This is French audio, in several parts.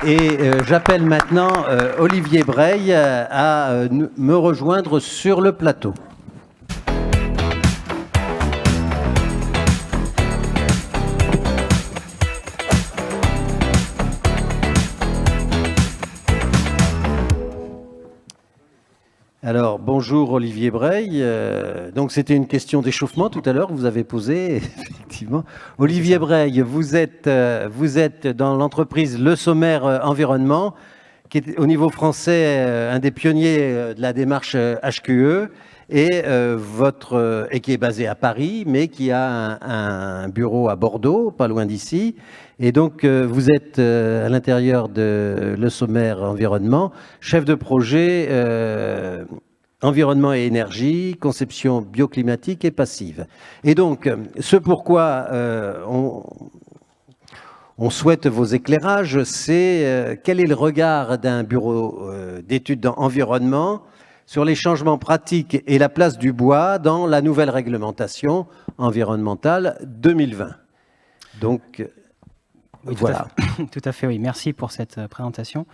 Et j'appelle maintenant Olivier Breil à me rejoindre sur le plateau. Alors, bonjour Olivier Breil. Donc, c'était une question d'échauffement tout à l'heure, vous avez posé, effectivement. Olivier Breil, vous êtes dans l'entreprise Le Sommaire Environnement, qui est au niveau français un des pionniers de la démarche HQE, et qui est basé à Paris, mais qui a un bureau à Bordeaux, pas loin d'ici. Et donc, vous êtes à l'intérieur de Le Sommaire Environnement, chef de projet environnement et énergie, conception bioclimatique et passive. Et donc, ce pourquoi on souhaite vos éclairages, c'est quel est le regard d'un bureau d'études dans environnement sur les changements pratiques et la place du bois dans la nouvelle réglementation environnementale 2020. Donc, oui, voilà. Tout à fait, oui. Merci pour cette présentation.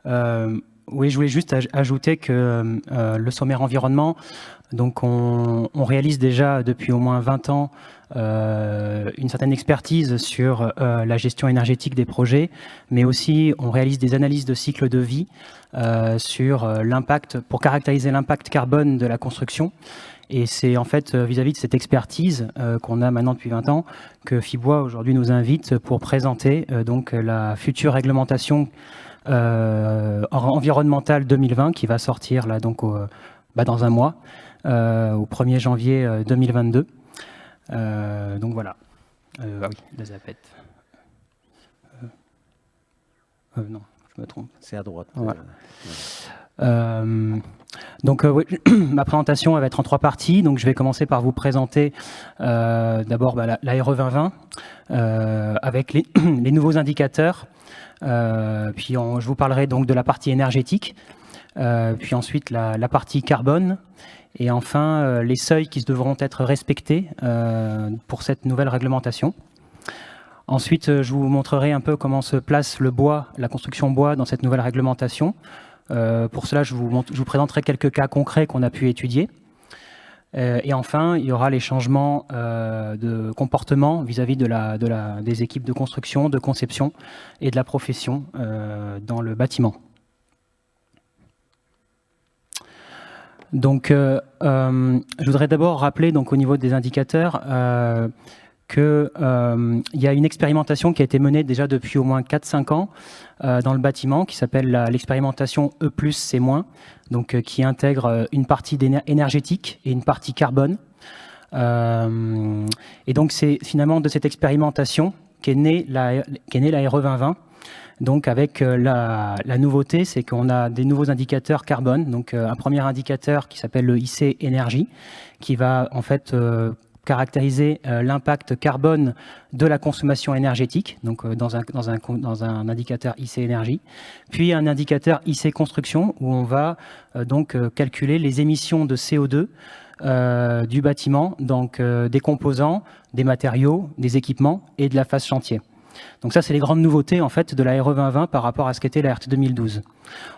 Oui, je voulais juste ajouter que le sommaire environnement, donc on réalise déjà depuis au moins 20 ans une certaine expertise sur la gestion énergétique des projets, mais aussi on réalise des analyses de cycle de vie sur l'impact, pour caractériser l'impact carbone de la construction. Et c'est en fait vis-à-vis de cette expertise qu'on a maintenant depuis 20 ans que FIBOIS aujourd'hui nous invite pour présenter donc la future réglementation environnementale 2020 qui va sortir là donc dans un mois, au 1er janvier 2022. Donc voilà. Ah oui, la zapette. Non, je me trompe. C'est à droite. Voilà. Donc oui, ma présentation elle va être en 3 parties. Donc je vais commencer par vous présenter d'abord la RE 2020 avec les nouveaux indicateurs. Puis je vous parlerai donc de la partie énergétique, puis ensuite la partie carbone, et enfin les seuils qui devront être respectés pour cette nouvelle réglementation. Ensuite, je vous montrerai un peu comment se place le bois, la construction bois dans cette nouvelle réglementation. Pour cela, je vous présenterai quelques cas concrets qu'on a pu étudier. Et enfin, il y aura les changements de comportement vis-à-vis des équipes de construction, de conception et de la profession dans le bâtiment. Donc, je voudrais d'abord rappeler donc, au niveau des indicateurs qu'il y a une expérimentation qui a été menée déjà depuis au moins 4-5 ans dans le bâtiment qui s'appelle l'expérimentation E+C-, donc qui intègre une partie énergétique et une partie carbone. Et donc c'est finalement de cette expérimentation qu'est née la RE 2020. Donc avec la nouveauté, c'est qu'on a des nouveaux indicateurs carbone. Donc un premier indicateur qui s'appelle le IC Énergie, qui va en fait caractériser l'impact carbone de la consommation énergétique, donc dans un indicateur IC Énergie, puis un indicateur IC Construction, où on va donc calculer les émissions de CO2 du bâtiment, donc des composants, des matériaux, des équipements et de la phase chantier. Donc ça, c'est les grandes nouveautés en fait de la RE 2020 par rapport à ce qu'était la RT 2012.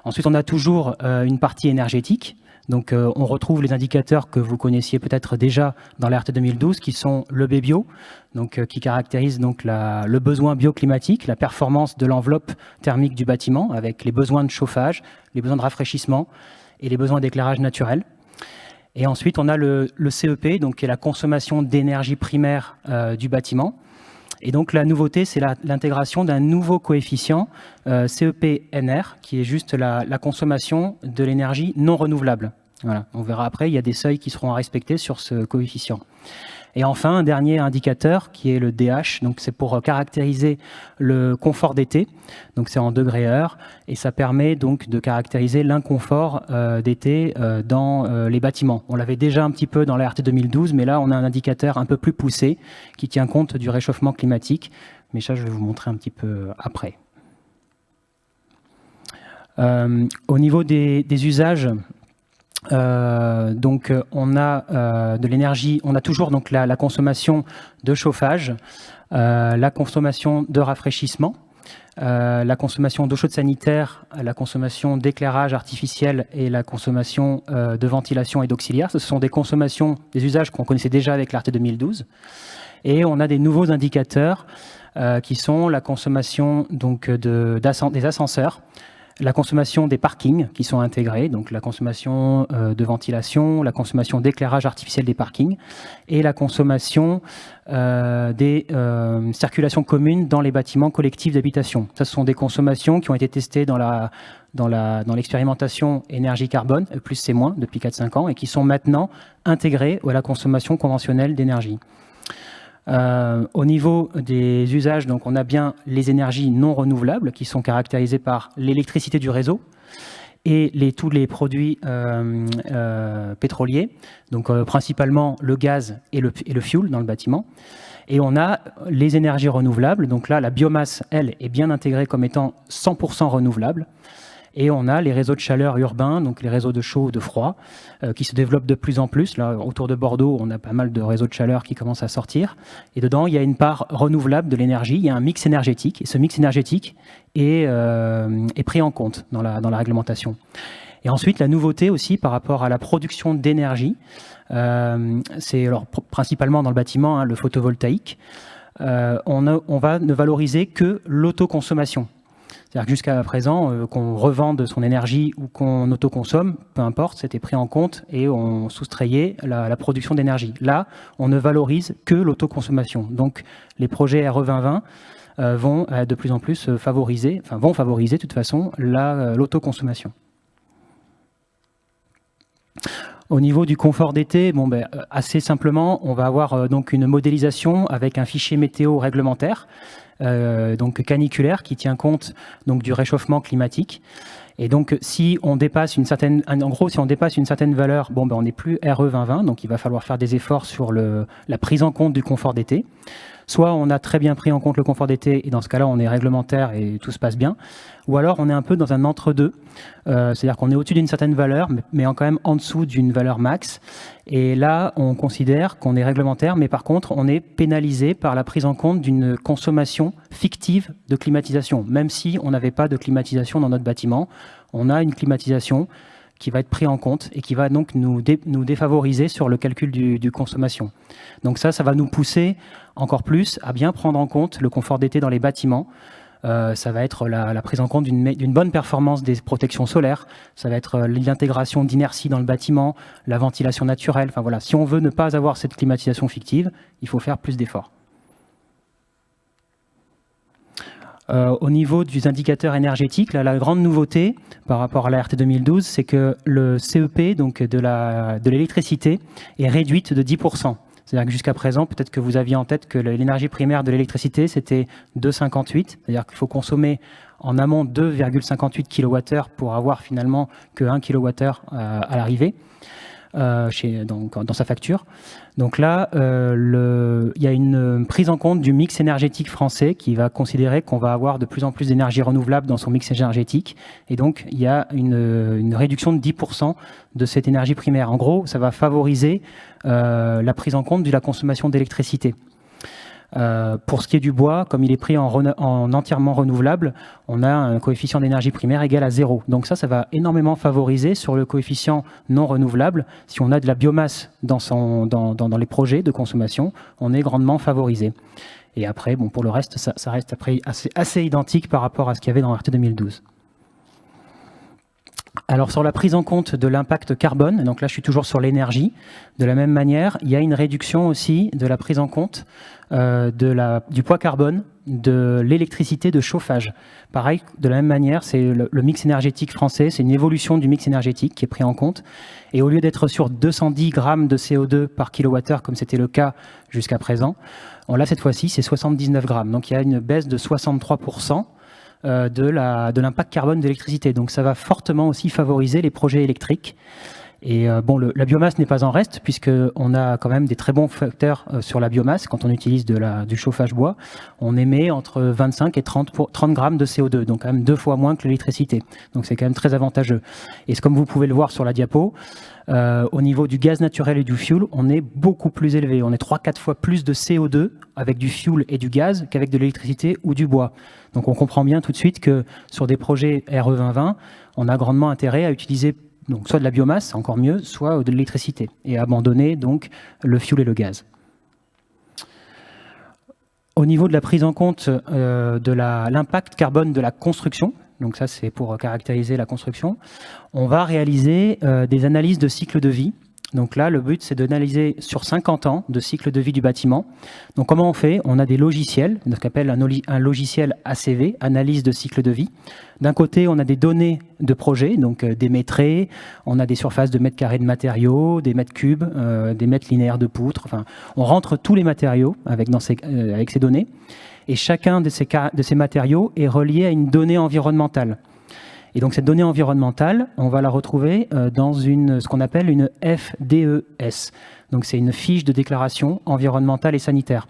Ensuite, on a toujours une partie énergétique. Donc on retrouve les indicateurs que vous connaissiez peut-être déjà dans la RT 2012, qui sont le B-Bio, donc qui caractérise donc le besoin bioclimatique, la performance de l'enveloppe thermique du bâtiment, avec les besoins de chauffage, les besoins de rafraîchissement et les besoins d'éclairage naturel. Et ensuite, on a le CEP, donc qui est la consommation d'énergie primaire du bâtiment. Et donc la nouveauté, c'est l'intégration d'un nouveau coefficient, CEP-NR, qui est juste la consommation de l'énergie non renouvelable. Voilà. On verra après, il y a des seuils qui seront à respecter sur ce coefficient. Et enfin, un dernier indicateur qui est le DH, donc c'est pour caractériser le confort d'été, donc c'est en degrés-heure, et ça permet donc de caractériser l'inconfort d'été dans les bâtiments. On l'avait déjà un petit peu dans la RT 2012, mais là on a un indicateur un peu plus poussé qui tient compte du réchauffement climatique, mais ça je vais vous montrer un petit peu après. Au niveau des usages, donc on a de l'énergie, on a toujours donc la consommation de chauffage, la consommation de rafraîchissement, la consommation d'eau chaude sanitaire, la consommation d'éclairage artificiel et la consommation de ventilation et d'auxiliaire. Ce sont des consommations, des usages qu'on connaissait déjà avec l'ART 2012. Et on a des nouveaux indicateurs qui sont la consommation donc, des ascenseurs, la consommation des parkings qui sont intégrés, donc la consommation de ventilation, la consommation d'éclairage artificiel des parkings et la consommation des circulations communes dans les bâtiments collectifs d'habitation. Ça, ce sont des consommations qui ont été testées dans l'expérimentation énergie carbone, plus c'est moins, depuis 4-5 ans, et qui sont maintenant intégrées à la consommation conventionnelle d'énergie. Au niveau des usages, donc on a bien les énergies non renouvelables qui sont caractérisées par l'électricité du réseau et tous les produits pétroliers, donc principalement le gaz et le fuel dans le bâtiment. Et on a les énergies renouvelables, donc là la biomasse, elle, est bien intégrée comme étant 100% renouvelable. Et on a les réseaux de chaleur urbains, donc les réseaux de chaud, de froid, qui se développent de plus en plus. Là, autour de Bordeaux, on a pas mal de réseaux de chaleur qui commencent à sortir. Et dedans, il y a une part renouvelable de l'énergie. Il y a un mix énergétique. Et ce mix énergétique est pris en compte dans la réglementation. Et ensuite, la nouveauté aussi par rapport à la production d'énergie, c'est alors, principalement dans le bâtiment, le photovoltaïque. On va ne valoriser que l'autoconsommation. C'est-à-dire que jusqu'à présent, qu'on revende son énergie ou qu'on autoconsomme, peu importe, c'était pris en compte et on soustrayait la production d'énergie. Là, on ne valorise que l'autoconsommation. Donc, les projets RE 2020 vont de plus en plus favoriser de toute façon l'autoconsommation. Au niveau du confort d'été, assez simplement, on va avoir donc une modélisation avec un fichier météo réglementaire, donc caniculaire, qui tient compte donc du réchauffement climatique. Et donc, si on dépasse une certaine valeur, on n'est plus RE 2020, donc il va falloir faire des efforts sur la prise en compte du confort d'été. Soit on a très bien pris en compte le confort d'été, et dans ce cas-là, on est réglementaire et tout se passe bien. Ou alors, on est un peu dans un entre-deux. C'est-à-dire qu'on est au-dessus d'une certaine valeur, mais quand même en dessous d'une valeur max. Et là, on considère qu'on est réglementaire, mais par contre, on est pénalisé par la prise en compte d'une consommation fictive de climatisation. Même si on n'avait pas de climatisation dans notre bâtiment, on a une climatisation qui va être pris en compte et qui va donc nous défavoriser sur le calcul du consommation. Donc ça va nous pousser encore plus à bien prendre en compte le confort d'été dans les bâtiments. Ça va être la prise en compte d'une bonne performance des protections solaires. Ça va être l'intégration d'inertie dans le bâtiment, la ventilation naturelle. Enfin voilà, si on veut ne pas avoir cette climatisation fictive, il faut faire plus d'efforts. Au niveau des indicateurs énergétiques, là, la grande nouveauté par rapport à la RT 2012, c'est que le CEP donc de l'électricité est réduite de 10%. C'est-à-dire que jusqu'à présent, peut-être que vous aviez en tête que l'énergie primaire de l'électricité, c'était 2,58. C'est-à-dire qu'il faut consommer en amont 2,58 kWh pour avoir finalement que 1 kWh à l'arrivée. Dans sa facture. Donc là, il y a une prise en compte du mix énergétique français qui va considérer qu'on va avoir de plus en plus d'énergie renouvelable dans son mix énergétique. Et donc, il y a une réduction de 10% de cette énergie primaire. En gros, ça va favoriser la prise en compte de la consommation d'électricité. Pour ce qui est du bois, comme il est pris en entièrement renouvelable, on a un coefficient d'énergie primaire égal à 0. Donc ça va énormément favoriser sur le coefficient non renouvelable. Si on a de la biomasse dans les projets de consommation, on est grandement favorisé. Et après, pour le reste, ça reste après assez identique par rapport à ce qu'il y avait dans RT 2012. Alors sur la prise en compte de l'impact carbone, donc là je suis toujours sur l'énergie, de la même manière, il y a une réduction aussi de la prise en compte du poids carbone de l'électricité de chauffage. Pareil, de la même manière, c'est le mix énergétique français, c'est une évolution du mix énergétique qui est pris en compte. Et au lieu d'être sur 210 grammes de CO2 par kilowattheure, comme c'était le cas jusqu'à présent, là cette fois-ci c'est 79 grammes. Donc il y a une baisse de 63%. De l'impact carbone de l'électricité. Donc ça va fortement aussi favoriser les projets électriques. Et bon, la biomasse n'est pas en reste, puisqu'on a quand même des très bons facteurs sur la biomasse. Quand on utilise du chauffage bois, on émet entre 25 et 30 grammes de CO2, donc quand même 2 fois moins que l'électricité. Donc c'est quand même très avantageux. Et comme vous pouvez le voir sur la diapo, au niveau du gaz naturel et du fuel, on est beaucoup plus élevé. On est 3-4 fois plus de CO2 avec du fuel et du gaz qu'avec de l'électricité ou du bois. Donc on comprend bien tout de suite que sur des projets RE 2020, on a grandement intérêt à utiliser donc soit de la biomasse, encore mieux, soit de l'électricité, et abandonner donc le fuel et le gaz. Au niveau de la prise en compte de l'impact carbone de la construction, donc ça c'est pour caractériser la construction, on va réaliser des analyses de cycle de vie. Donc là, le but, c'est d'analyser sur 50 ans de cycle de vie du bâtiment. Donc comment on fait? On a des logiciels, ce qu'on appelle un logiciel ACV, analyse de cycle de vie. D'un côté, on a des données de projet, donc des mètres, on a des surfaces de mètres carrés de matériaux, des mètres cubes, des mètres linéaires de poutres. Enfin, on rentre tous les matériaux avec ces données. Et chacun de ces matériaux est relié à une donnée environnementale. Et donc cette donnée environnementale, on va la retrouver dans ce qu'on appelle une FDES. Donc c'est une fiche de déclaration environnementale et sanitaire.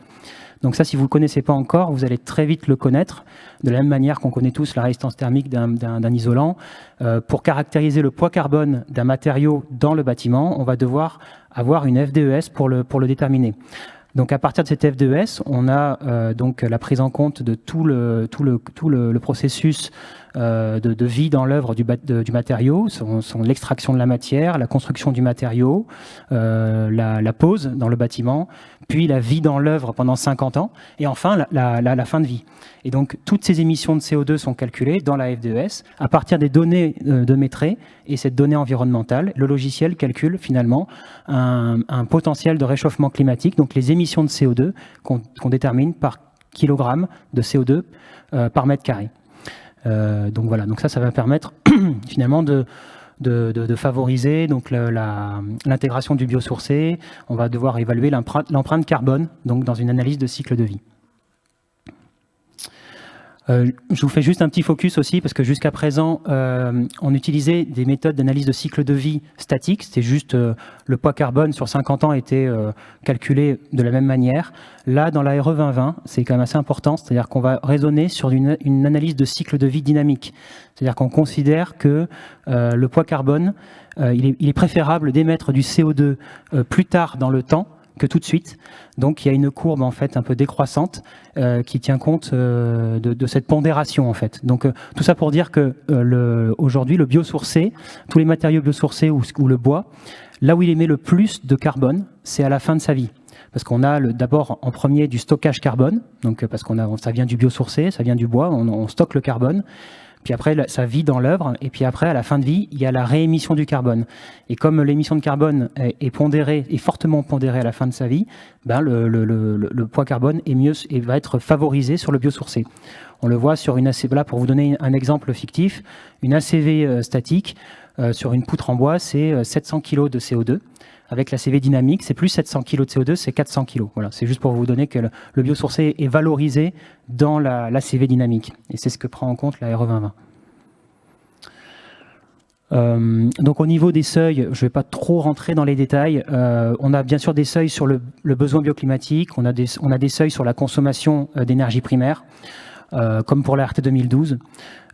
Donc ça, si vous ne le connaissez pas encore, vous allez très vite le connaître, de la même manière qu'on connaît tous la résistance thermique d'un isolant. Pour caractériser le poids carbone d'un matériau dans le bâtiment, on va devoir avoir une FDES pour le déterminer. Donc à partir de cette FDES, on a donc la prise en compte de tout le processus de vie dans l'œuvre du matériau, l'extraction de la matière, la construction du matériau, la pose dans le bâtiment, puis la vie dans l'œuvre pendant 50 ans, et enfin la fin de vie. Et donc toutes ces émissions de CO2 sont calculées dans la FDES à partir des données de Métré et cette donnée environnementale. Le logiciel calcule finalement un potentiel de réchauffement climatique, donc les émissions de CO2 qu'on détermine par kilogramme de CO2 par mètre carré. Donc voilà, donc ça va permettre finalement de favoriser donc l'intégration du biosourcé. On va devoir évaluer l'empreinte carbone donc dans une analyse de cycle de vie. Je vous fais juste un petit focus aussi, parce que jusqu'à présent, on utilisait des méthodes d'analyse de cycle de vie statique. C'était juste le poids carbone sur 50 ans était calculé de la même manière. Là, dans la RE 2020, c'est quand même assez important, c'est-à-dire qu'on va raisonner sur une analyse de cycle de vie dynamique. C'est-à-dire qu'on considère que le poids carbone, il est préférable d'émettre du CO2 plus tard dans le temps que tout de suite. Donc il y a une courbe en fait un peu décroissante qui tient compte de cette pondération en fait. Donc tout ça pour dire que aujourd'hui le biosourcé, tous les matériaux biosourcés ou le bois, là où il émet le plus de carbone, c'est à la fin de sa vie. Parce qu'on a d'abord en premier du stockage carbone, donc parce ça vient du biosourcé, ça vient du bois, on stocke le carbone. Puis après, ça vit dans l'œuvre, et puis après, à la fin de vie, il y a la réémission du carbone. Et comme l'émission de carbone est fortement pondérée à la fin de sa vie, ben le poids carbone est mieux et va être favorisé sur le biosourcé. On le voit sur une ACV, là pour vous donner un exemple fictif, une ACV statique sur une poutre en bois, c'est 700 kg de CO2. Avec la CV dynamique, c'est plus 700 kg de CO2, c'est 400 kg. Voilà, c'est juste pour vous donner que le biosourcé est valorisé dans la CV dynamique. Et c'est ce que prend en compte la RE 2020. Donc au niveau des seuils, je ne vais pas trop rentrer dans les détails. On a bien sûr des seuils sur le besoin bioclimatique, on a des seuils sur la consommation d'énergie primaire, comme pour la RT 2012.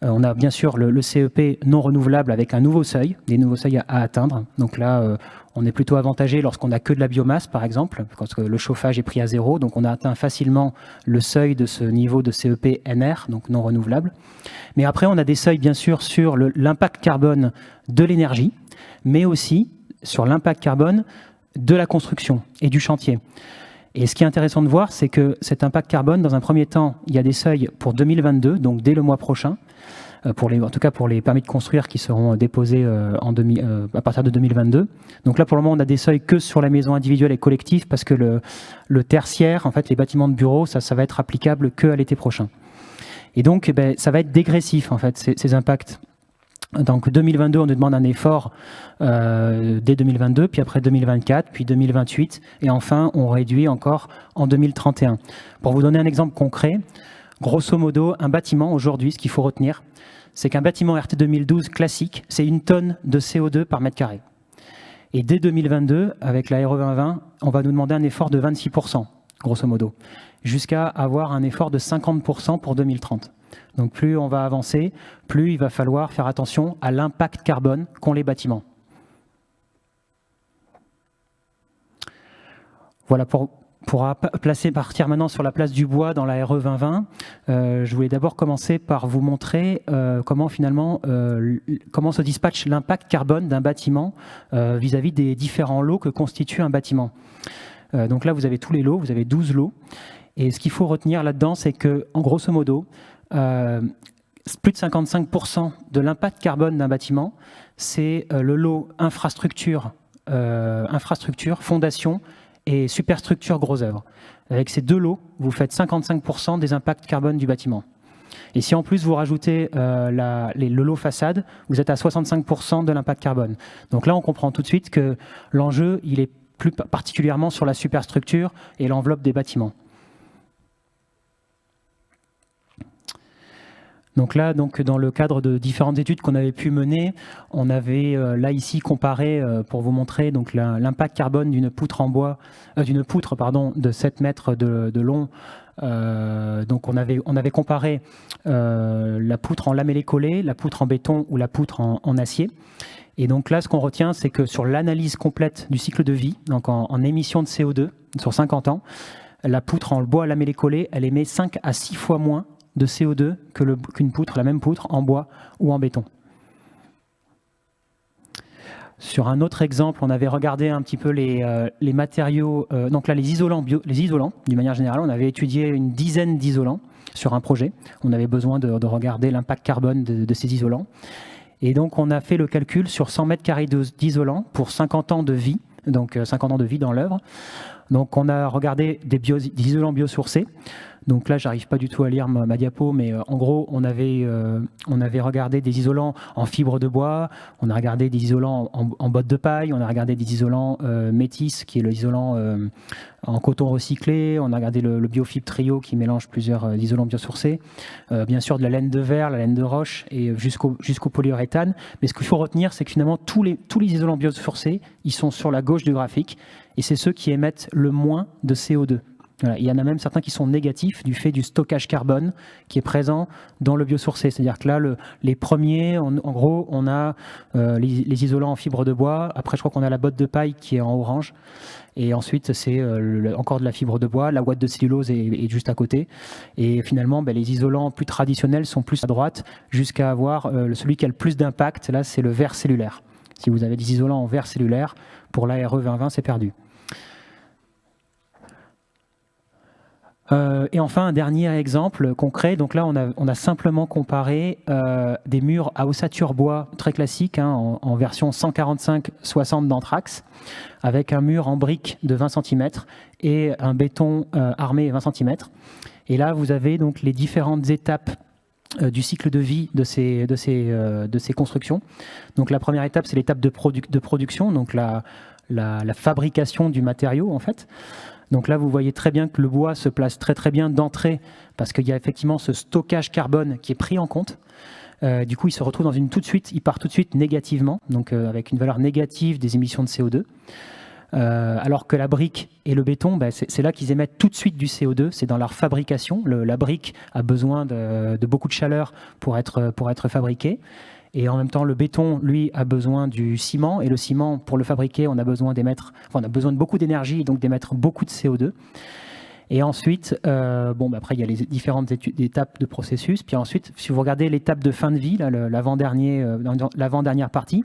On a bien sûr le CEP non renouvelable avec un nouveau seuil, des nouveaux seuils à atteindre. Donc là, on est plutôt avantagé lorsqu'on n'a que de la biomasse, par exemple, parce que le chauffage est pris à zéro. Donc on a atteint facilement le seuil de ce niveau de CEP NR, donc non renouvelable. Mais après, on a des seuils, bien sûr, sur l'impact carbone de l'énergie, mais aussi sur l'impact carbone de la construction et du chantier. Et ce qui est intéressant de voir, c'est que cet impact carbone, dans un premier temps, il y a des seuils pour 2022, donc dès le mois prochain, en tout cas pour les permis de construire qui seront déposés à partir de 2022. Donc là, pour le moment, on a des seuils que sur la maison individuelle et collective, parce que le tertiaire, en fait, les bâtiments de bureaux, ça va être applicable qu'à l'été prochain. Et donc, ça va être dégressif, en fait, ces impacts. Donc 2022, on nous demande un effort dès 2022, puis après 2024, puis 2028, et enfin, on réduit encore en 2031. Pour vous donner un exemple concret, grosso modo, un bâtiment aujourd'hui, ce qu'il faut retenir, c'est qu'un bâtiment RT 2012 classique, c'est 1 tonne de CO2 par mètre carré. Et dès 2022, avec la RE 2020, on va nous demander un effort de 26%, grosso modo, jusqu'à avoir un effort de 50% pour 2030. Donc plus on va avancer, plus il va falloir faire attention à l'impact carbone qu'ont les bâtiments. Voilà, pour partir maintenant sur la place du bois dans la RE 2020, je voulais d'abord commencer par vous montrer comment se dispatche l'impact carbone d'un bâtiment vis-à-vis des différents lots que constitue un bâtiment. Donc là, vous avez tous les lots, vous avez 12 lots. Et ce qu'il faut retenir là-dedans, c'est que, en grosso modo, plus de 55% de l'impact carbone d'un bâtiment, c'est le lot infrastructure, fondation et superstructure gros œuvre. Avec ces deux lots, vous faites 55% des impacts carbone du bâtiment. Et si en plus vous rajoutez le lot façade, vous êtes à 65% de l'impact carbone. Donc là, on comprend tout de suite que l'enjeu, il est plus particulièrement sur la superstructure et l'enveloppe des bâtiments. Donc là, dans le cadre de différentes études qu'on avait pu mener, on avait là ici comparé, pour vous montrer l'impact carbone d'une poutre en bois, de 7 mètres de long. Donc on avait comparé la poutre en lamellé collé, la poutre en béton ou la poutre en acier. Et donc là, ce qu'on retient, c'est que sur l'analyse complète du cycle de vie, donc en émissions de CO2 sur 50 ans, la poutre en bois lamellé collé, elle émet 5 à 6 fois moins de CO2 qu'une poutre, la même poutre, en bois ou en béton. Sur un autre exemple, on avait regardé un petit peu les matériaux, donc là les isolants, d'une manière générale, on avait étudié une dizaine d'isolants sur un projet. On avait besoin de regarder l'impact carbone de ces isolants. Et donc on a fait le calcul sur 100 mètres carrés d'isolants pour 50 ans de vie, donc 50 ans de vie dans l'œuvre. Donc on a regardé des isolants biosourcés. Donc là, j'arrive pas du tout à lire ma diapo, mais en gros, on avait regardé des isolants en fibre de bois, on a regardé des isolants en bottes de paille, on a regardé des isolants métis, qui est l'isolant en coton recyclé, on a regardé le biofibre trio qui mélange plusieurs isolants biosourcés, bien sûr de la laine de verre, la laine de roche et jusqu'au polyuréthane. Mais ce qu'il faut retenir, c'est que finalement, tous les isolants biosourcés, ils sont sur la gauche du graphique et c'est ceux qui émettent le moins de CO2. Voilà. Il y en a même certains qui sont négatifs du fait du stockage carbone qui est présent dans le biosourcé. C'est-à-dire que là, les premiers, en gros, on a les isolants en fibre de bois. Après, je crois qu'on a la botte de paille qui est en orange. Et ensuite, c'est encore de la fibre de bois. La ouate de cellulose est juste à côté. Et finalement, les isolants plus traditionnels sont plus à droite jusqu'à avoir celui qui a le plus d'impact. Là, c'est le verre cellulaire. Si vous avez des isolants en verre cellulaire, pour la RE 2020, c'est perdu. Et enfin, un dernier exemple concret. Donc là, on a simplement comparé des murs à ossature bois très classiques, en version 145-60 d'Anthrax, avec un mur en briques de 20 cm et un béton armé 20 cm. Et là, vous avez donc les différentes étapes du cycle de vie de ces constructions. Donc la première étape, c'est l'étape de production, donc la fabrication du matériau, en fait. Donc là, vous voyez très bien que le bois se place très très bien d'entrée parce qu'il y a effectivement ce stockage carbone qui est pris en compte. Du coup, il se retrouve il part tout de suite négativement, donc avec une valeur négative des émissions de CO2. Alors que la brique et le béton, c'est là qu'ils émettent tout de suite du CO2, c'est dans leur fabrication. La brique a besoin de beaucoup de chaleur pour être fabriquée. Et en même temps, le béton, lui, a besoin du ciment. Et le ciment, pour le fabriquer, on a besoin de beaucoup d'énergie, donc d'émettre beaucoup de CO2. Et ensuite, après, il y a les différentes étapes de processus. Puis ensuite, si vous regardez l'étape de fin de vie, l'avant-dernière partie,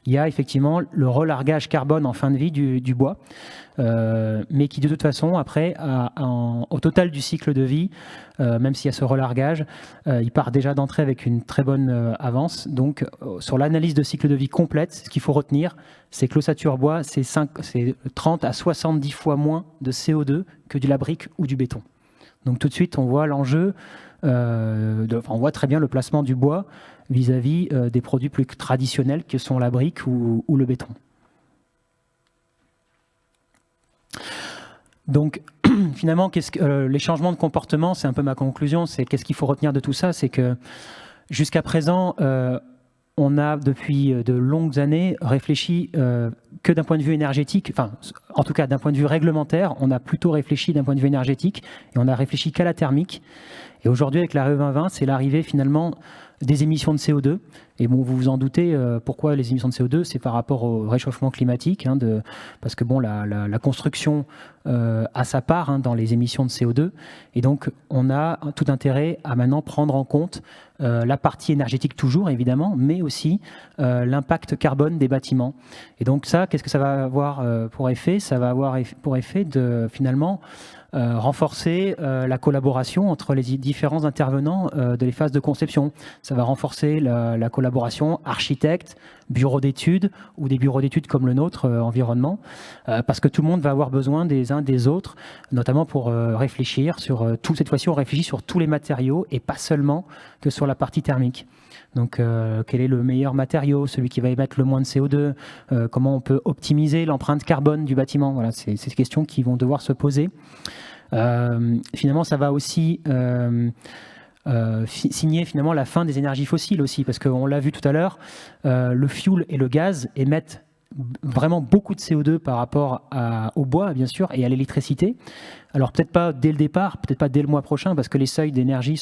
il y a effectivement le relargage carbone en fin de vie du bois, mais qui de toute façon, après, au total du cycle de vie, même s'il y a ce relargage, il part déjà d'entrée avec une très bonne avance. Donc, sur l'analyse de cycle de vie complète, ce qu'il faut retenir, c'est que l'ossature bois, c'est 30 à 70 fois moins de CO2 que de la brique ou du béton. Donc tout de suite, on voit l'enjeu, on voit très bien le placement du bois vis-à-vis des produits plus traditionnels que sont la brique ou le béton. Donc finalement, les changements de comportement, c'est un peu ma conclusion, c'est qu'est-ce qu'il faut retenir de tout ça, c'est que jusqu'à présent, on a depuis de longues années réfléchi que d'un point de vue énergétique, enfin, en tout cas d'un point de vue réglementaire, on a plutôt réfléchi d'un point de vue énergétique et on a réfléchi qu'à la thermique. Et aujourd'hui, avec la RE 2020, c'est l'arrivée finalement des émissions de CO2. Et bon, vous vous en doutez, pourquoi les émissions de CO2 ? C'est par rapport au réchauffement climatique, parce que bon, la construction a sa part dans les émissions de CO2. Et donc, on a tout intérêt à maintenant prendre en compte la partie énergétique toujours, évidemment, mais aussi l'impact carbone des bâtiments. Et donc ça, qu'est-ce que ça va avoir pour effet ? Ça va avoir pour effet de, finalement, renforcer la collaboration entre les différents intervenants de les phases de conception. Ça va renforcer la collaboration architecte, bureau d'études ou des bureaux d'études comme le nôtre, environnement, parce que tout le monde va avoir besoin des uns des autres, notamment pour réfléchir sur tout. Cette fois-ci, on réfléchit sur tous les matériaux et pas seulement que sur la partie thermique. Donc, quel est le meilleur matériau, celui qui va émettre le moins de CO2, comment on peut optimiser l'empreinte carbone du bâtiment. Voilà, c'est ces questions qui vont devoir se poser. Finalement, ça va aussi signer finalement la fin des énergies fossiles aussi, parce qu'on l'a vu tout à l'heure, le fioul et le gaz émettent vraiment beaucoup de CO2 par rapport au bois, bien sûr, et à l'électricité. Alors peut-être pas dès le départ, peut-être pas dès le mois prochain, parce que les seuils d'énergie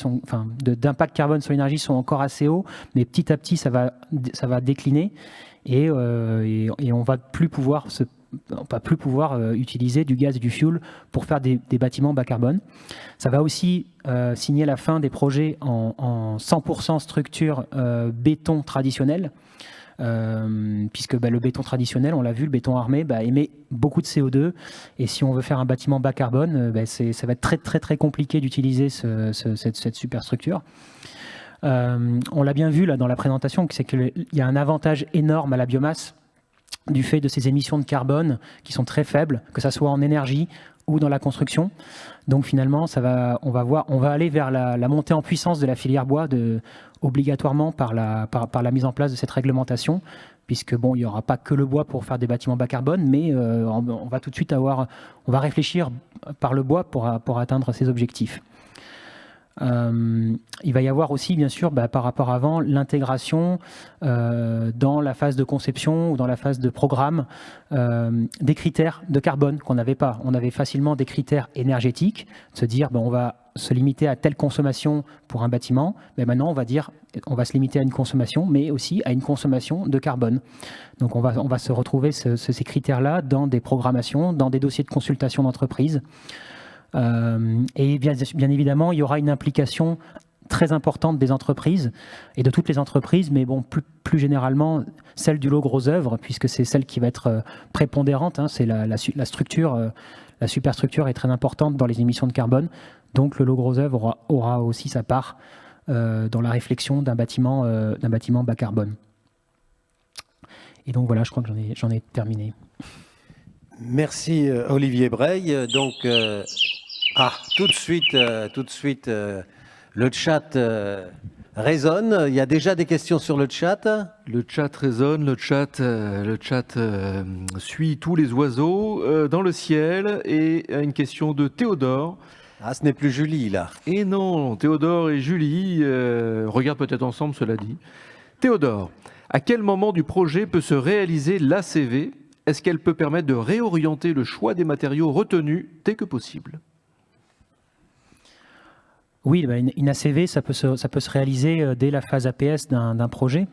d'impact carbone sur l'énergie sont encore assez hauts, mais petit à petit, ça va décliner et on va plus pouvoir utiliser du gaz et du fioul pour faire des bâtiments bas carbone. Ça va aussi signer la fin des projets en 100% structure béton traditionnel, puisque le béton traditionnel, on l'a vu, le béton armé émet beaucoup de CO2, et si on veut faire un bâtiment bas carbone, ça va être très très très compliqué d'utiliser cette superstructure. On l'a bien vu là dans la présentation, c'est qu'il y a un avantage énorme à la biomasse du fait de ces émissions de carbone qui sont très faibles, que ça soit en énergie ou dans la construction. Donc finalement, on va aller vers la montée en puissance de la filière bois obligatoirement par la mise en place de cette réglementation, puisque bon, il n'y aura pas que le bois pour faire des bâtiments bas carbone, mais on va tout de suite on va réfléchir par le bois pour atteindre ces objectifs. Il va y avoir aussi, bien sûr, par rapport à avant, l'intégration dans la phase de conception ou dans la phase de programme des critères de carbone qu'on n'avait pas. On avait facilement des critères énergétiques, de se dire on va se limiter à telle consommation pour un bâtiment, mais maintenant on va se limiter à une consommation, mais aussi à une consommation de carbone. Donc on va se retrouver ces critères-là dans des programmations, dans des dossiers de consultation d'entreprise. Et bien évidemment, il y aura une implication très importante des entreprises et de toutes les entreprises, mais bon, plus généralement celle du lot gros œuvre, puisque c'est celle qui va être prépondérante. C'est la structure, la superstructure est très importante dans les émissions de carbone, donc le lot gros œuvre aura aussi sa part dans la réflexion d'un bâtiment bas carbone. Et donc voilà, je crois que j'en ai terminé. Merci Olivier Breil. Donc tout de suite, le chat résonne. Il y a déjà des questions sur le chat. Le chat résonne, le chat suit tous les oiseaux dans le ciel. Et une question de Théodore. Ah, ce n'est plus Julie là. Et non, Théodore et Julie regardent peut-être ensemble, cela dit. Théodore, à quel moment du projet peut se réaliser l'ACV ? Est-ce qu'elle peut permettre de réorienter le choix des matériaux retenus dès que possible ? Oui, une ACV, ça peut se réaliser dès la phase APS d'un projet.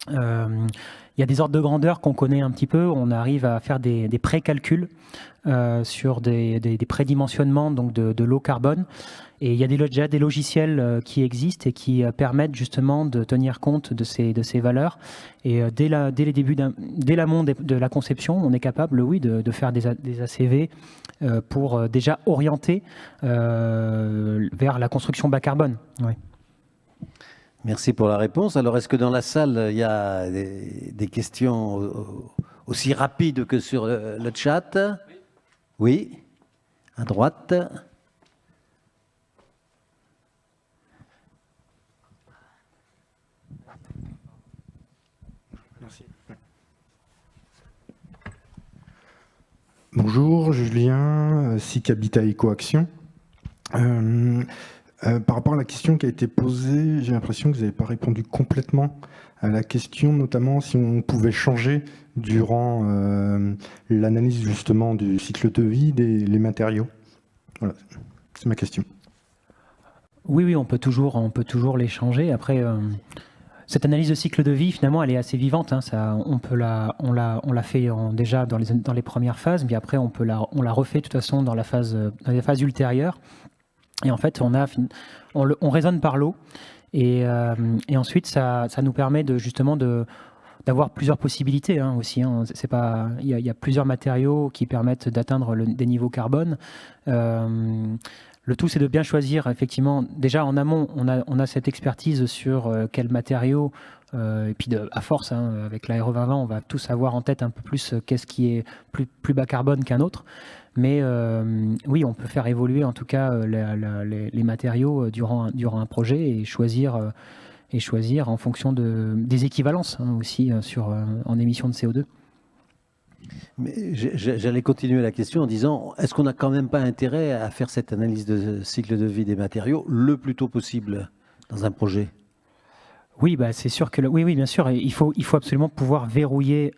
Il y a des ordres de grandeur qu'on connaît un petit peu. On arrive à faire des pré-calculs sur des prédimensionnements donc de low carbone. Et il y a déjà des logiciels qui existent et qui permettent justement de tenir compte de ces valeurs. Et dès l'amont de la conception, on est capable, oui, de faire des ACV pour déjà orienter vers la construction bas carbone. Oui. Merci pour la réponse. Alors, est-ce que dans la salle, il y a des questions aussi rapides que sur le chat ? Oui, à droite. Merci. Bonjour, Julien, SIC Habitat Ecoaction. Par rapport à la question qui a été posée, j'ai l'impression que vous n'avez pas répondu complètement à la question, notamment si on pouvait changer durant l'analyse justement du cycle de vie des matériaux. Voilà, c'est ma question. Oui, on peut toujours les changer. Après, cette analyse de cycle de vie, finalement, elle est assez vivante. Hein. On l'a fait déjà dans les premières phases, mais après, on la refait de toute façon dans les phases ultérieures. Et en fait, on raisonne par lot. Et ensuite, ça nous permet d'avoir plusieurs possibilités aussi. Hein. Il y a plusieurs matériaux qui permettent d'atteindre des niveaux carbone. Le tout, c'est de bien choisir, effectivement. Déjà, en amont, on a cette expertise sur quels matériaux, et puis à force, hein, avec l'Aéro 2020, on va tous avoir en tête un peu plus qu'est-ce qui est plus bas carbone qu'un autre. Mais oui, on peut faire évoluer en tout cas les matériaux durant un projet et choisir en fonction des équivalences hein, aussi en émissions de CO2. Mais j'allais continuer la question en disant, est-ce qu'on n'a quand même pas intérêt à faire cette analyse de cycle de vie des matériaux le plus tôt possible dans un projet ? Oui, c'est sûr que oui, bien sûr, il faut absolument pouvoir verrouiller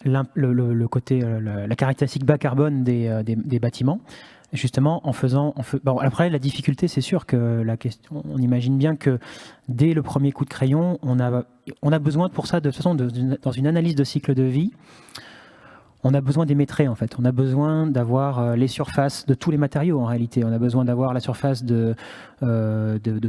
le côté, la caractéristique bas carbone des bâtiments, justement Bon, après, la difficulté, c'est sûr que on imagine bien que dès le premier coup de crayon, on a besoin pour ça, de toute façon, dans une analyse de cycle de vie. On a besoin des métrés, en fait. On a besoin d'avoir les surfaces de tous les matériaux, en réalité. On a besoin d'avoir la surface de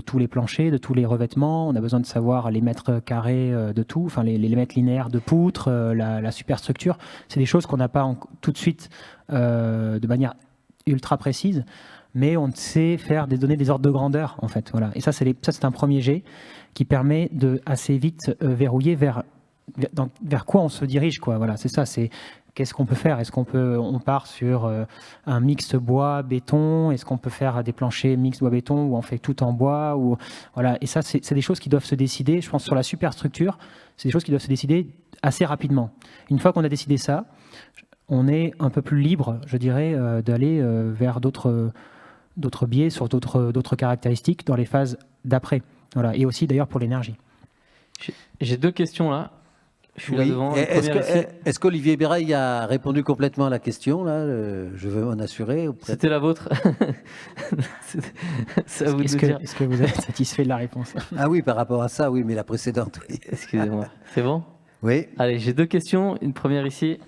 tous les planchers, de tous les revêtements. On a besoin de savoir les mètres carrés de tout, enfin les mètres linéaires de poutres, la superstructure. C'est des choses qu'on n'a pas tout de suite de manière ultra précise, mais on sait donner des ordres de grandeur, en fait. Voilà. Et ça, c'est un premier jet qui permet de assez vite verrouiller vers quoi on se dirige, quoi. Voilà, c'est ça. Qu'est-ce qu'on peut faire ? Est-ce on part sur un mix bois-béton ? Est-ce qu'on peut faire des planchers mix bois-béton où on fait tout en bois voilà. Et ça, c'est des choses qui doivent se décider, je pense, sur la superstructure, c'est des choses qui doivent se décider assez rapidement. Une fois qu'on a décidé ça, on est un peu plus libre, je dirais, d'aller vers d'autres biais, sur d'autres caractéristiques dans les phases d'après. Voilà. Et aussi, d'ailleurs, pour l'énergie. J'ai deux questions là. Je suis là devant. Est-ce qu'Olivier Breil a répondu complètement à la question là je veux m'en assurer. C'était la vôtre. C'est à vous de dire. Est-ce que vous êtes satisfait de la réponse ? Ah oui, par rapport à ça, oui, mais la précédente, oui. Excusez-moi. C'est bon ? Oui. Allez, j'ai deux questions. Une première ici.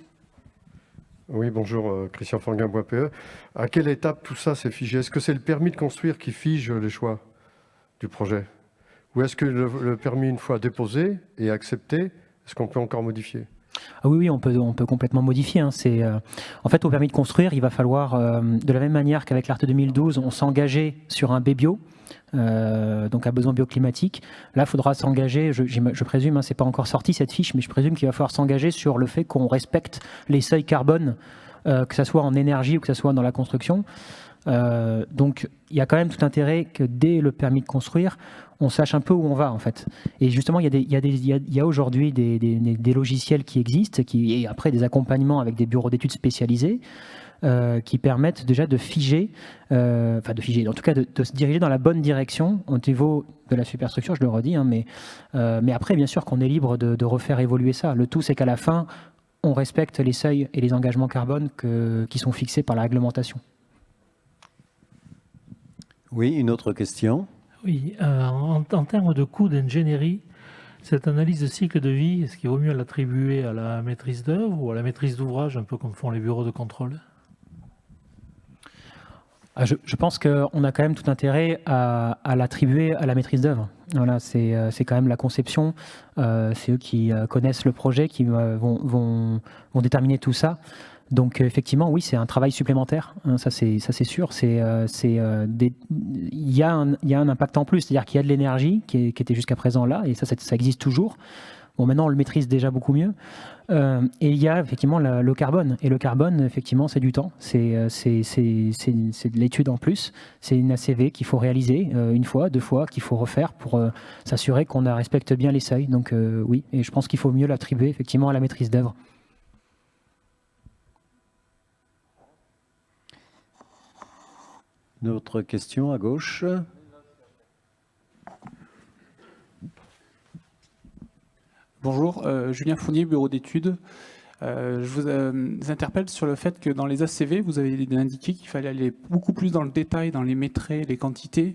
Oui, bonjour, Christian Fanguin-Bois-PE. À quelle étape tout ça s'est figé ? Est-ce que c'est le permis de construire qui fige les choix du projet ? Ou est-ce que le permis, une fois déposé et accepté, est-ce qu'on peut encore modifier ? Ah oui, on peut complètement modifier. Hein. En fait, au permis de construire, il va falloir, de la même manière qu'avec l'ART 2012, on s'engageait sur un B-bio, donc à besoin bioclimatique. Là, il faudra s'engager, je présume, c'est pas encore sorti cette fiche, mais je présume qu'il va falloir s'engager sur le fait qu'on respecte les seuils carbone, que ce soit en énergie ou que ce soit dans la construction. Donc, il y a quand même tout intérêt que dès le permis de construire, on sache un peu où on va, en fait. Et justement, il y a aujourd'hui des logiciels qui existent, et après des accompagnements avec des bureaux d'études spécialisés, qui permettent déjà de figer, en tout cas de se diriger dans la bonne direction au niveau de la superstructure, je le redis, hein, mais après, bien sûr qu'on est libre de refaire évoluer ça. Le tout, c'est qu'à la fin, on respecte les seuils et les engagements carbone qui sont fixés par la réglementation. Oui, une autre question. Oui, en termes de coût d'ingénierie, cette analyse de cycle de vie, est-ce qu'il vaut mieux l'attribuer à la maîtrise d'œuvre ou à la maîtrise d'ouvrage, un peu comme font les bureaux de contrôle ? Je pense qu'on a quand même tout intérêt à l'attribuer à la maîtrise d'œuvre. Voilà, c'est quand même la conception, c'est eux qui connaissent le projet, qui vont déterminer tout ça. Donc effectivement, oui, c'est un travail supplémentaire, hein, ça c'est sûr. Il y a un impact en plus, c'est-à-dire qu'il y a de l'énergie qui était jusqu'à présent là, et ça existe toujours. Bon, maintenant on le maîtrise déjà beaucoup mieux. Et il y a effectivement le carbone. Et le carbone, effectivement, c'est du temps, c'est de l'étude en plus. C'est une ACV qu'il faut réaliser une fois, deux fois, qu'il faut refaire pour s'assurer qu'on respecte bien les seuils. Donc oui, et je pense qu'il faut mieux l'attribuer effectivement à la maîtrise d'œuvre. Une autre question à gauche. Bonjour, Julien Fournier, bureau d'études. Je vous interpelle sur le fait que dans les ACV, vous avez indiqué qu'il fallait aller beaucoup plus dans le détail, dans les métrés, les quantités,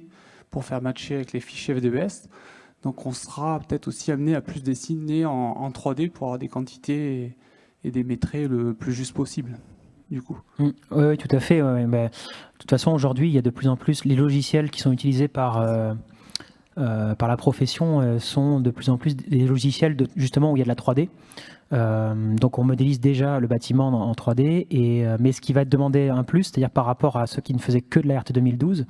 pour faire matcher avec les fichiers FDES. Donc on sera peut-être aussi amené à plus dessiner en 3D pour avoir des quantités et des métrés le plus juste possible, du coup. Oui, tout à fait. Ouais. De toute façon, aujourd'hui, il y a de plus en plus les logiciels qui sont utilisés par la profession sont de plus en plus des logiciels justement où il y a de la 3D. Donc on modélise déjà le bâtiment en 3D, mais ce qui va être demandé un plus, c'est-à-dire par rapport à ceux qui ne faisaient que de la RT 2012,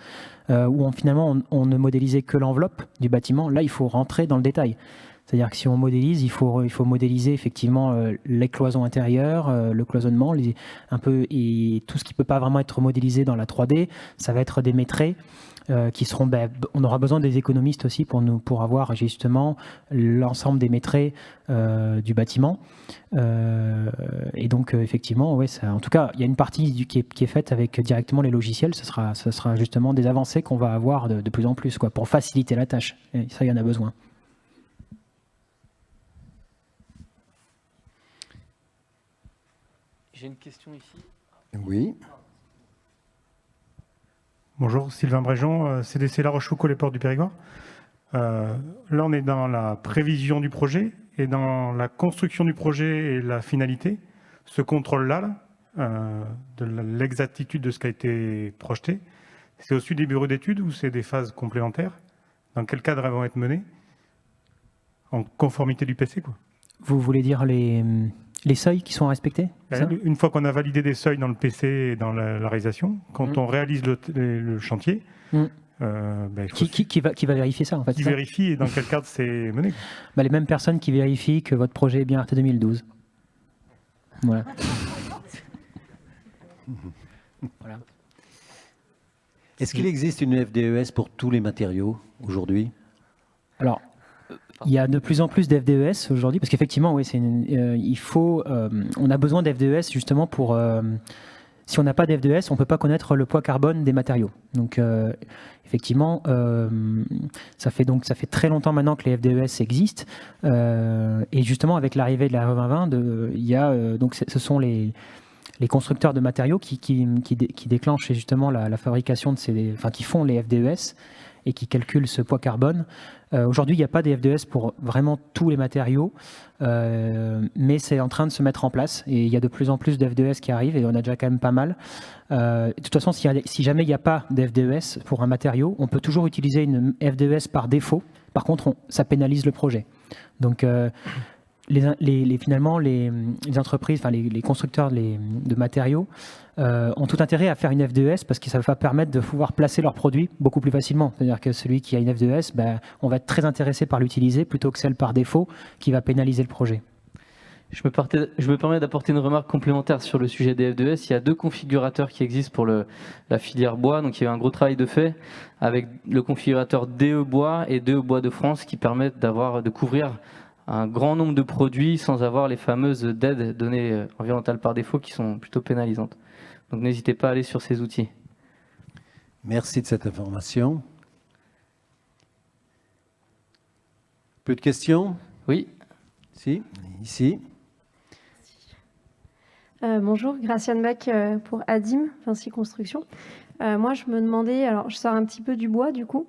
où finalement on ne modélisait que l'enveloppe du bâtiment, là il faut rentrer dans le détail. C'est-à-dire que si on modélise, il faut modéliser effectivement les cloisons intérieures, le cloisonnement, et tout ce qui ne peut pas vraiment être modélisé dans la 3D, ça va être des métrés. Qui seront, on aura besoin des économistes aussi pour avoir justement l'ensemble des métrés du bâtiment. Et donc effectivement, ouais, en tout cas, il y a une partie qui est faite avec directement les logiciels. Ce sera justement des avancées qu'on va avoir de plus en plus, pour faciliter la tâche. Et ça, il y en a besoin. J'ai une question ici. Oui. Bonjour, Sylvain Bréjon, CDC La Rochefoucauld, les Portes du Périgord. Là, on est dans la prévision du projet et dans la construction du projet et la finalité. Ce contrôle-là, de l'exactitude de ce qui a été projeté, c'est au-dessus des bureaux d'études ou c'est des phases complémentaires? Dans quel cadre elles vont être menées? En conformité du PC, quoi. Vous voulez dire les seuils qui sont respectés? Une fois qu'on a validé des seuils dans le PC et dans la réalisation, quand on réalise le chantier, il faut qui va vérifier ça en fait? Qui vérifie et dans quel cadre c'est mené? Les mêmes personnes qui vérifient que votre projet est bien RT 2012. Voilà. Voilà. Est-ce qu'il existe une FDES pour tous les matériaux aujourd'hui? Alors, il y a de plus en plus d'FDES aujourd'hui, parce qu'effectivement, oui, on a besoin d'FDES justement pour... si on n'a pas d'FDES, on ne peut pas connaître le poids carbone des matériaux. Donc, effectivement, ça fait très longtemps maintenant que les FDES existent. Et justement, avec l'arrivée de la RE 2020, ce sont les constructeurs de matériaux qui déclenchent justement la fabrication qui font les FDES et qui calculent ce poids carbone. Aujourd'hui, il n'y a pas de FDES pour vraiment tous les matériaux, mais c'est en train de se mettre en place et il y a de plus en plus de FDES qui arrivent et on a déjà quand même pas mal. De toute façon, si jamais il n'y a pas de FDES pour un matériau, on peut toujours utiliser une FDES par défaut. Par contre, ça pénalise le projet. Donc, finalement, les entreprises, les constructeurs de matériaux ont tout intérêt à faire une FDES parce que ça va permettre de pouvoir placer leurs produits beaucoup plus facilement. C'est-à-dire que celui qui a une FDES, on va être très intéressé par l'utiliser plutôt que celle par défaut qui va pénaliser le projet. Je me permets d'apporter une remarque complémentaire sur le sujet des FDES. Il y a 2 configurateurs qui existent pour la filière bois. Donc il y a eu un gros travail de fait avec le configurateur DE Bois et DE Bois de France qui permettent de couvrir un grand nombre de produits sans avoir les fameuses aides données environnementales par défaut qui sont plutôt pénalisantes. Donc n'hésitez pas à aller sur ces outils. Merci de cette information. Peu de questions? Oui. Si, ici. Bonjour, Graciane Bach pour ADIM, Vinci Construction. Moi, je me demandais, alors je sors un petit peu du bois du coup,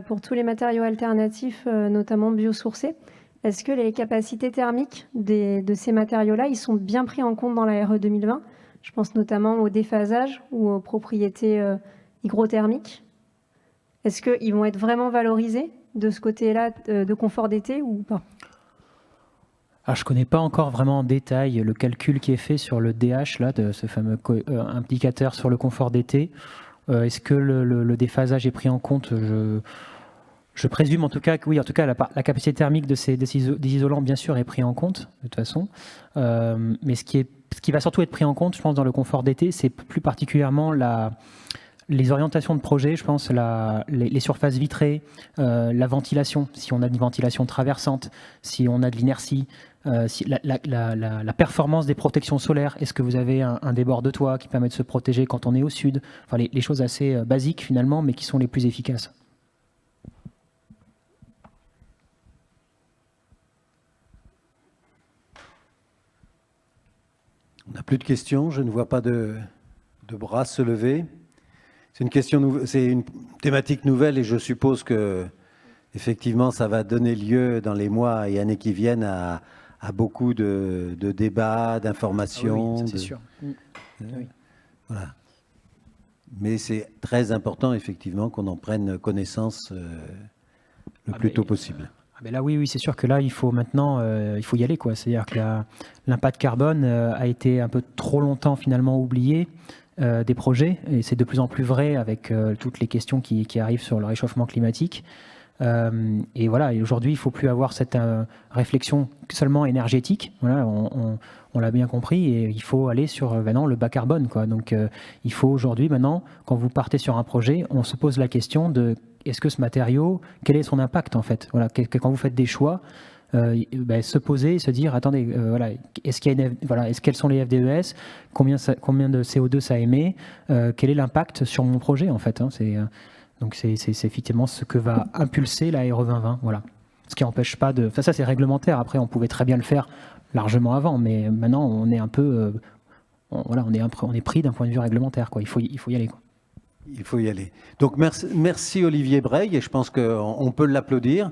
pour tous les matériaux alternatifs, notamment biosourcés. Est-ce que les capacités thermiques de ces matériaux-là, ils sont bien pris en compte dans la RE 2020? Je pense notamment au déphasage ou aux propriétés hygrothermiques. Est-ce qu'ils vont être vraiment valorisés de ce côté-là de confort d'été ou pas? Alors, je ne connais pas encore vraiment en détail le calcul qui est fait sur le DH, là, de ce fameux indicateur sur le confort d'été. Est-ce que le déphasage est pris en compte? Je présume en tout cas que oui, en tout cas la capacité thermique des isolants bien sûr est pris en compte de toute façon. Mais ce qui va surtout être pris en compte, je pense, dans le confort d'été, c'est plus particulièrement les orientations de projet, je pense, les surfaces vitrées, la ventilation, si on a une ventilation traversante, si on a de l'inertie, la performance des protections solaires. Est-ce que vous avez un débord de toit qui permet de se protéger quand on est au sud? Enfin, les choses assez basiques finalement, mais qui sont les plus efficaces. On n'a plus de questions, je ne vois pas de bras se lever. C'est une thématique nouvelle et je suppose que effectivement ça va donner lieu dans les mois et années qui viennent à beaucoup de débats, d'informations. Ah oui, c'est sûr. Oui. Voilà. Mais c'est très important effectivement qu'on en prenne connaissance le plus tôt possible. Là, oui, c'est sûr que là, il faut maintenant, il faut y aller, quoi. C'est-à-dire que l'impact carbone a été un peu trop longtemps finalement oublié des projets, et c'est de plus en plus vrai avec toutes les questions qui arrivent sur le réchauffement climatique. Et voilà, et aujourd'hui, il ne faut plus avoir cette réflexion seulement énergétique. Voilà, on l'a bien compris, et il faut aller sur maintenant le bas carbone, quoi. Donc, il faut aujourd'hui, maintenant, quand vous partez sur un projet, on se pose la question de est-ce que ce matériau, quel est son impact en fait. Voilà, quand vous faites des choix, se poser et se dire attendez, voilà, quels sont les FDES, combien de CO2 ça émet, quel est l'impact sur mon projet en fait. Hein, donc c'est effectivement ce que va impulser la RE 2020. Voilà. Ce qui n'empêche pas de. Enfin, ça c'est réglementaire. Après, on pouvait très bien le faire largement avant, mais maintenant on est un peu, on est pris d'un point de vue réglementaire. Quoi. Il faut y aller. Quoi. Il faut y aller. Donc merci Olivier Breil, et je pense qu'on peut l'applaudir.